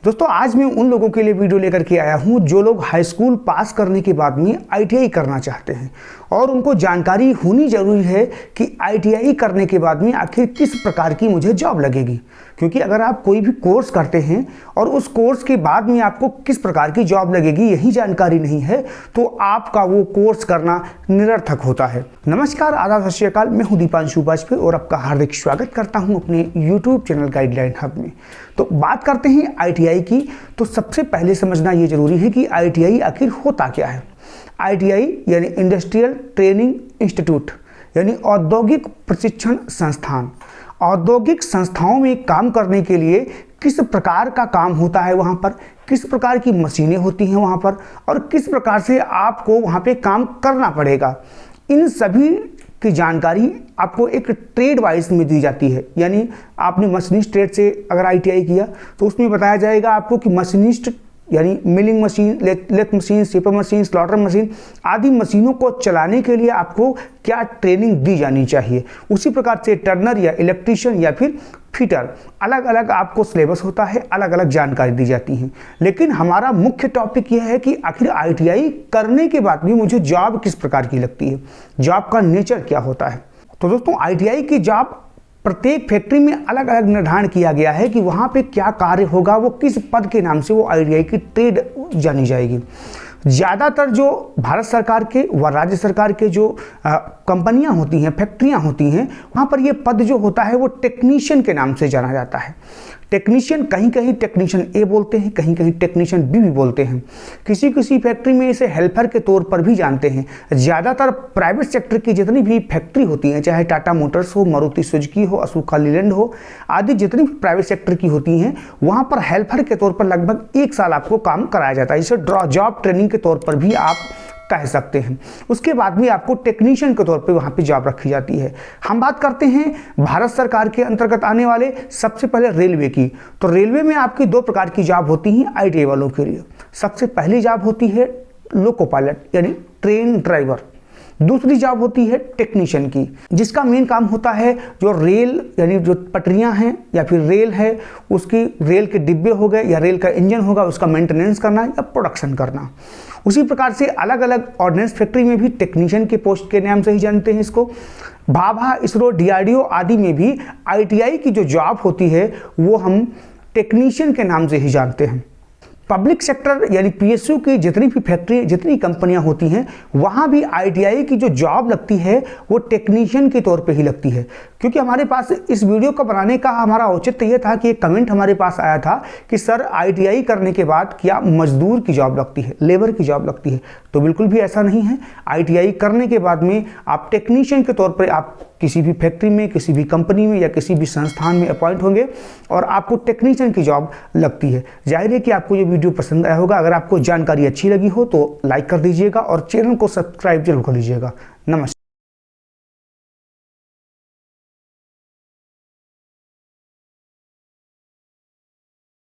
दोस्तों आज मैं उन लोगों के लिए वीडियो लेकर के आया हूं जो लोग हाई स्कूल पास करने के बाद में आईटीआई करना चाहते हैं और उनको जानकारी होनी जरूरी है कि आईटीआई करने के बाद में आखिर किस प्रकार की मुझे जॉब लगेगी। क्योंकि अगर आप कोई भी कोर्स करते हैं और उस कोर्स के बाद में आपको किस प्रकार की जॉब लगेगी यही जानकारी नहीं है तो आपका वो कोर्स करना निरर्थक होता है। नमस्कार, आदाब, सत श्री अकाल। मैं हूं दीपांशु वाजपेयी और आपका हार्दिक स्वागत करता हूं अपने यूट्यूब चैनल गाइडलाइन हब में। तो बात करते हैं आईटीआई की। तो सबसे पहले समझना ये जरूरी है कि आईटीआई आखिर होता क्या है। आईटीआई यानी इंडस्ट्रियल ट्रेनिंग इंस्टीट्यूट यानी औद्योगिक प्रशिक्षण संस्थान। औद्योगिक संस्थाओं में काम करने के लिए किस प्रकार का काम होता है, वहाँ पर किस प्रकार की मशीनें होती हैं वहाँ पर, और किस प्रकार से आपको वहाँ पे काम करना पड़ेगा, इन सभी की जानकारी आपको एक ट्रेड वाइज में दी जाती है। यानी आपने मशीनिस्ट ट्रेड से अगर आईटीआई किया तो उसमें बताया जाएगा आपको कि मशीनिस्ट यानी milling machine, lathe machine, shaper machine, slotter machine आदि मशीनों को चलाने के लिए आपको क्या ट्रेनिंग दी जानी चाहिए। उसी प्रकार से टर्नर या इलेक्ट्रीशियन या फिर फिटर, अलग अलग आपको सिलेबस होता है, अलग अलग जानकारी दी जाती है। लेकिन हमारा मुख्य टॉपिक यह है कि आखिर आईटीआई करने के बाद भी मुझे जॉब किस प्रकार की लगती है, जॉब का नेचर क्या होता है। तो दोस्तों आईटीआई की जॉब प्रत्येक फैक्ट्री में अलग अलग निर्धारण किया गया है कि वहाँ पे क्या कार्य होगा, वो किस पद के नाम से वो आईटीआई की ट्रेड जानी जाएगी। ज़्यादातर जो भारत सरकार के व राज्य सरकार के जो कंपनियां होती हैं, फैक्ट्रियां होती हैं, वहाँ पर ये पद जो होता है वो टेक्नीशियन के नाम से जाना जाता है। टेक्नीशियन कहीं कहीं टेक्नीशियन ए बोलते हैं, कहीं कहीं टेक्नीशियन बी भी बोलते हैं। किसी किसी फैक्ट्री में इसे हेल्पर के तौर पर भी जानते हैं। ज़्यादातर प्राइवेट सेक्टर की जितनी भी फैक्ट्री होती हैं, चाहे टाटा मोटर्स हो, मारुति सुजुकी हो, अशोका लीलैंड हो आदि जितनी भी प्राइवेट सेक्टर की होती हैं, वहाँ पर हेल्पर के तौर पर लगभग 1 साल आपको काम कराया जाता है। इसे जॉब ट्रेनिंग के तौर पर भी आप कह सकते हैं। उसके बाद भी आपको टेक्नीशियन के तौर पे वहाँ पे जॉब रखी जाती है। हम बात करते हैं भारत सरकार के अंतर्गत आने वाले सबसे पहले रेलवे की। तो रेलवे में आपकी 2 प्रकार की जॉब होती हैं आईटीआई वालों के लिए। सबसे पहली जॉब होती है लोको पायलट यानी ट्रेन ड्राइवर। दूसरी जॉब होती है टेक्नीशियन की, जिसका मेन काम होता है जो रेल यानी जो पटरियां हैं या फिर रेल है, उसकी रेल के डिब्बे हो गए या रेल का इंजन होगा, उसका मेंटेनेंस करना या प्रोडक्शन करना। उसी प्रकार से अलग अलग ऑर्डिनेंस फैक्ट्री में भी टेक्नीशियन के पोस्ट के नाम से ही जानते हैं इसको। भाभा, इसरो, डीआरडीओ आदि में भी आईटीआई की जो जॉब होती है वो हम टेक्नीशियन के नाम से ही जानते हैं। पब्लिक सेक्टर यानी पीएसयू की जितनी भी फैक्ट्री, जितनी कंपनियां होती हैं, वहां भी आईटीआई की जो जॉब लगती है वो टेक्नीशियन के तौर पे ही लगती है। क्योंकि हमारे पास इस वीडियो को बनाने का हमारा औचित्य यह था कि एक कमेंट हमारे पास आया था कि सर आईटीआई करने के बाद क्या मजदूर की जॉब लगती है, लेबर की जॉब लगती है। तो बिल्कुल भी ऐसा नहीं है। आईटीआई करने के बाद में आप टेक्नीशियन के तौर पर आप किसी भी फैक्ट्री में, किसी भी कंपनी में या किसी भी संस्थान में अपॉइंट होंगे और आपको टेक्नीशियन की जॉब लगती है। जाहिर है कि आपको ये वीडियो पसंद आया होगा। अगर आपको जानकारी अच्छी लगी हो तो लाइक कर दीजिएगा और चैनल को सब्सक्राइब जरूर कर लीजिएगा। नमस्कार।